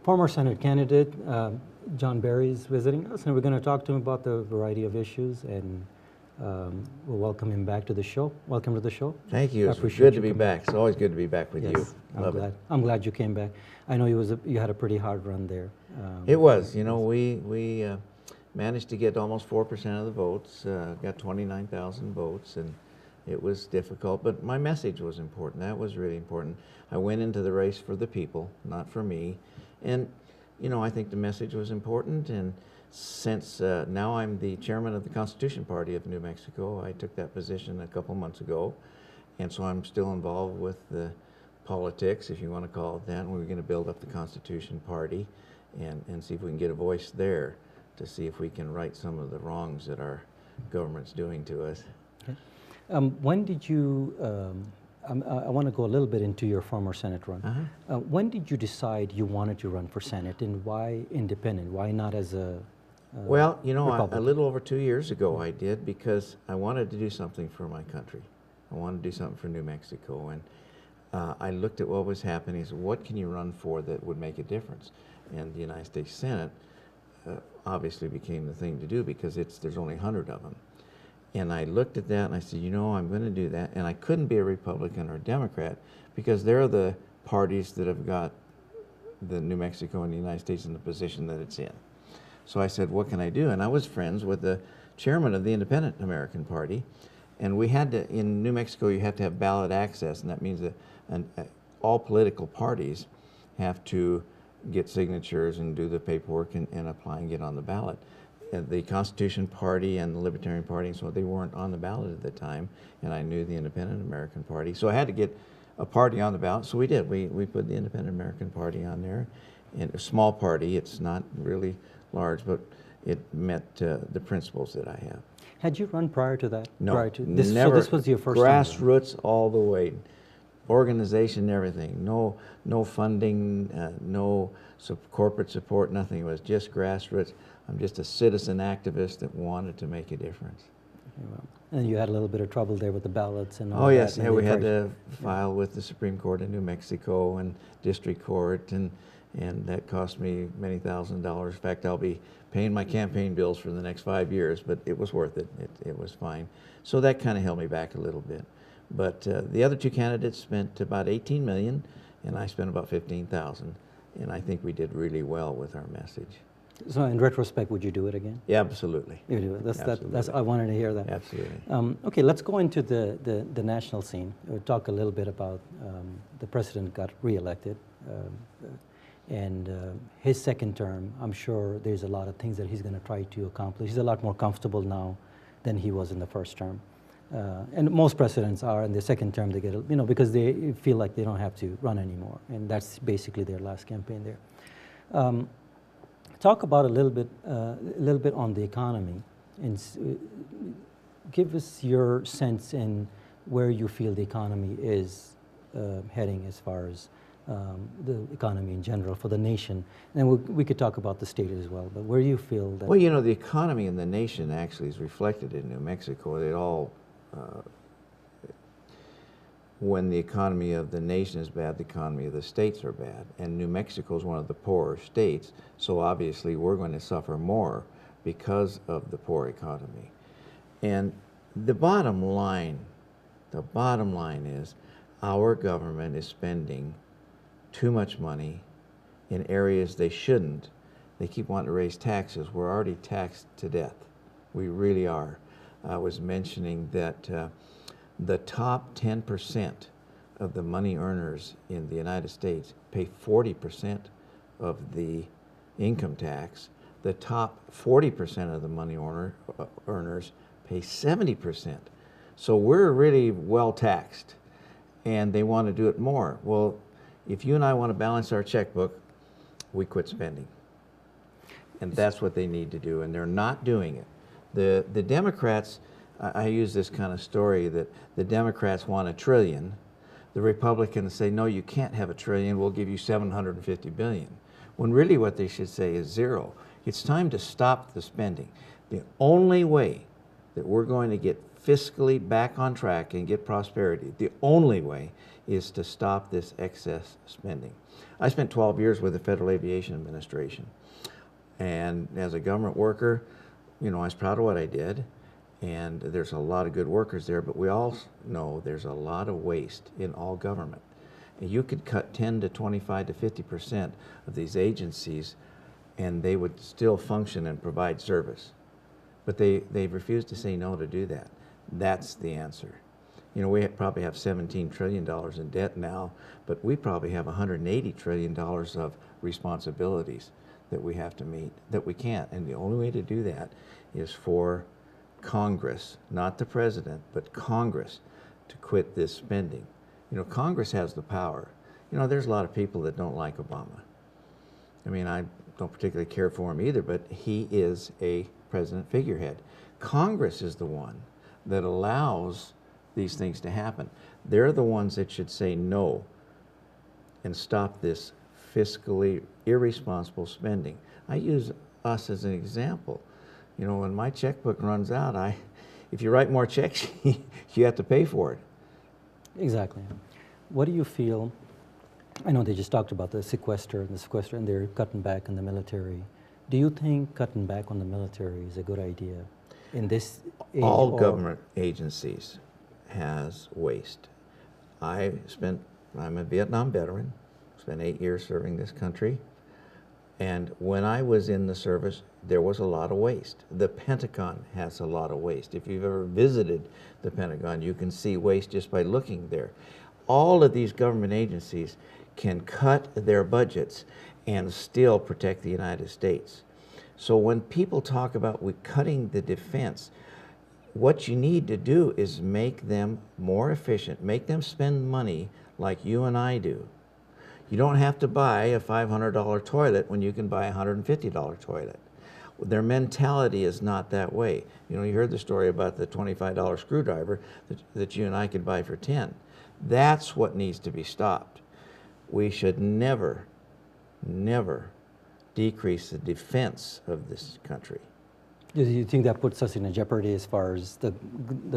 Former Senate candidate Jon Barrie is visiting us, and we're going to talk to him about the variety of issues, and we'll welcome him back to the show. Welcome to the show. Thank you. It's good to be back. It's always good to be back with you. I'm glad you came back. I know you had a pretty hard run there. It was. You know, we managed to get almost 4% of the votes, got 29,000 votes, and it was difficult, but my message was important. That was really important. I went into the race for the people, not for me. And, you know, I think the message was important. And since now I'm the chairman of the Constitution Party of New Mexico, I took that position a couple months ago. And so I'm still involved with the politics, if you want to call it that. And we're going to build up the Constitution Party and see if we can get a voice there to see if we can right some of the wrongs that our government's doing to us. Okay. When did you, I want to go a little bit into your former Senate run. When did you decide you wanted to run for Senate, and why independent? Why not as a well, you know, Republican? a little over 2 years ago I did, because I wanted to do something for my country. I wanted to do something for New Mexico, and I looked at what was happening and said, what can you run for that would make a difference? And the United States Senate obviously became the thing to do, because there's only 100 of them. And I looked at that and I said, you know, I'm going to do that. And I couldn't be a Republican or a Democrat, because they're the parties that have got the New Mexico and the United States in the position that it's in. So I said, what can I do? And I was friends with the chairman of the Independent American Party. And we had to, in New Mexico, you have to have ballot access. And that means that all political parties have to get signatures and do the paperwork and apply and get on the ballot. The Constitution Party and the Libertarian Party, so they weren't on the ballot at the time, and I knew the Independent American Party. So I had to get a party on the ballot, so we did. We put the Independent American Party on there, and a small party. It's not really large, but it met the principles that I have. Had you run prior to that? No, prior to this, never. So this was your first grassroots all the way, organization, everything. No funding, no corporate support, nothing. It was just grassroots. I'm just a citizen activist that wanted to make a difference. Okay, well, and you had a little bit of trouble there with the ballots and all that. Oh yes, yeah, we had to file with the Supreme Court in New Mexico and District Court, and that cost me many $1,000s. In fact, I'll be paying my campaign bills for the next 5 years, but it was worth it. It was fine. So that kind of held me back a little bit. But the other two candidates spent about $18 million, and I spent about $15,000, and I think we did really well with our message. So in retrospect, would you do it again? Yeah, absolutely. You do it. That's I wanted to hear that. Absolutely. Okay, let's go into the national scene. We'll talk a little bit about the president got reelected, and his second term. I'm sure there's a lot of things that he's going to try to accomplish. He's a lot more comfortable now than he was in the first term. And most presidents are in their second term. They get, you know, because they feel like they don't have to run anymore, and that's basically their last campaign there. Talk about a little bit on the economy, and give us your sense in where you feel the economy is heading as far as the economy in general for the nation. And we could talk about the state as well, but where do you feel that? Well, you know, the economy in the nation actually is reflected in New Mexico. It all, when the economy of the nation is bad, the economy of the states are bad. And New Mexico is one of the poorer states, so obviously we're going to suffer more because of the poor economy. And the bottom line is our government is spending too much money in areas they shouldn't. They keep wanting to raise taxes. We're already taxed to death. We really are. I was mentioning that the top 10% of the money earners in the United States pay 40% of the income tax. The top 40% of the money earners pay 70%. So we're really well taxed, and they want to do it more. Well, if you and I want to balance our checkbook, we quit spending. And that's what they need to do, and they're not doing it. The Democrats, I use this kind of story that the Democrats want $1 trillion. The Republicans say, no, you can't have $1 trillion, we'll give you $750 billion. When really what they should say is zero. It's time to stop the spending. The only way that we're going to get fiscally back on track and get prosperity, the only way is to stop this excess spending. I spent 12 years with the Federal Aviation Administration, and as a government worker, you know, I was proud of what I did, and there's a lot of good workers there, but we all know there's a lot of waste in all government. And you could cut 10 to 25 to 50% of these agencies, and they would still function and provide service. But they've refused to say no to do that. That's the answer. You know, we probably have $17 trillion in debt now, but we probably have $180 trillion of responsibilities that we have to meet, that we can't. And the only way to do that is for Congress, not the president, but Congress, to quit this spending. You know, Congress has the power. You know, there's a lot of people that don't like Obama. I mean, I don't particularly care for him either, but he is a president figurehead. Congress is the one that allows these things to happen. They're the ones that should say no and stop this fiscally irresponsible spending. I use us as an example. You know, when my checkbook runs out, if you write more checks, you have to pay for it. Exactly. What do you feel? I know they just talked about the sequester, and they're cutting back on the military. Do you think cutting back on the military is a good idea in this age? All government agencies has waste. I'm a Vietnam veteran, spent 8 years serving this country, and when I was in the service, there was a lot of waste. The Pentagon has a lot of waste. If you've ever visited the Pentagon, you can see waste just by looking there. All of these government agencies can cut their budgets and still protect the United States. So when people talk about cutting the defense, what you need to do is make them more efficient, make them spend money like you and I do. You don't have to buy a $500 toilet when you can buy a $150 toilet. Their mentality is not that way. You know, you heard the story about the $25 screwdriver that you and I could buy for 10. That's what needs to be stopped. We should never, never decrease the defense of this country. Do you think that puts us in a jeopardy as far as the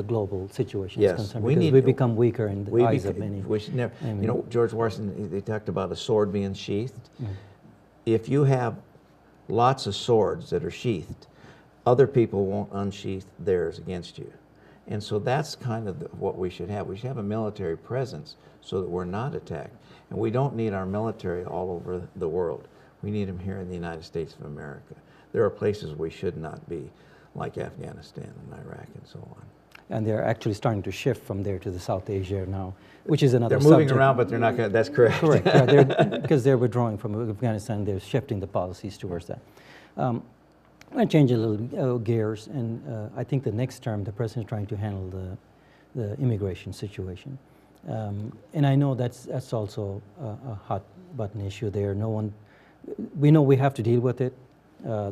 global situation Yes, is concerned? we Because need- we become weaker in the eyes of many. We should never, I mean- you know, George Washington, they talked about a sword being sheathed. If you have lots of swords that are sheathed, other people won't unsheath theirs against you. And so that's kind of what we should have. We should have a military presence so that we're not attacked. And we don't need our military all over the world. We need them here in the United States of America. There are places we should not be, like Afghanistan and Iraq and so on. And they're actually starting to shift from there to the South Asia now, which is another They're subject. moving around, but they're not going to, that's correct. Correct, yeah, because they're withdrawing from Afghanistan, they're shifting the policies towards that. I'm going to change a little gears, and I think the next term the president is trying to handle the immigration situation. And I know that's also a hot button issue there. We know we have to deal with it.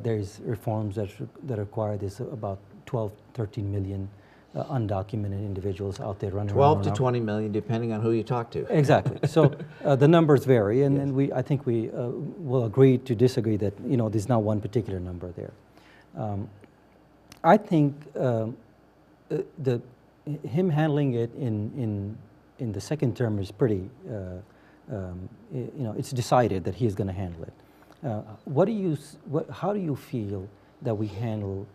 There's reforms that require this, about 12, 13 million undocumented individuals out there running 12 around. to 20 million, depending on who you talk to. Exactly. So the numbers vary, and, Yes. and I think we will agree to disagree that, you know, there's not one particular number there. I think him handling it in the second term is pretty, you know, it's decided that he's going to handle it. How do you feel that we handle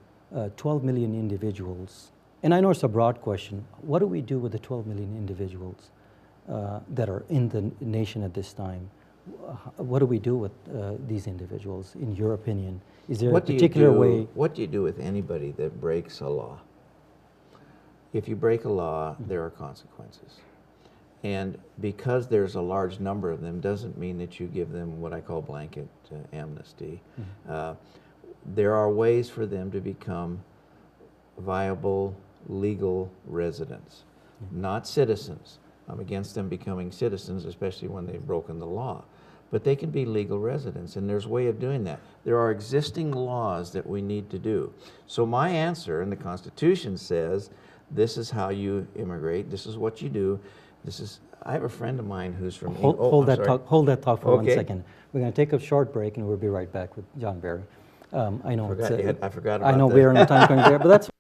12 million individuals? And I know it's a broad question. What do we do with the 12 million individuals that are in the nation at this time? What do we do with these individuals, in your opinion? Is there a particular way? What do you do with anybody that breaks a law? If you break a law, there are consequences. And because there's a large number of them doesn't mean that you give them what I call blanket amnesty. There are ways for them to become viable, legal residents, not citizens. I'm against them becoming citizens, especially when they've broken the law. But they can be legal residents, and there's a way of doing that. There are existing laws that we need to do. So my answer, and the Constitution says, this is how you immigrate, this is what you do. I have a friend of mine who's from England. Hold that thought for 1 Okay. second. We're going to take a short break, and we'll be right back with Jon Barrie. I know I forgot about I know that. we're on a time crunch there, but that's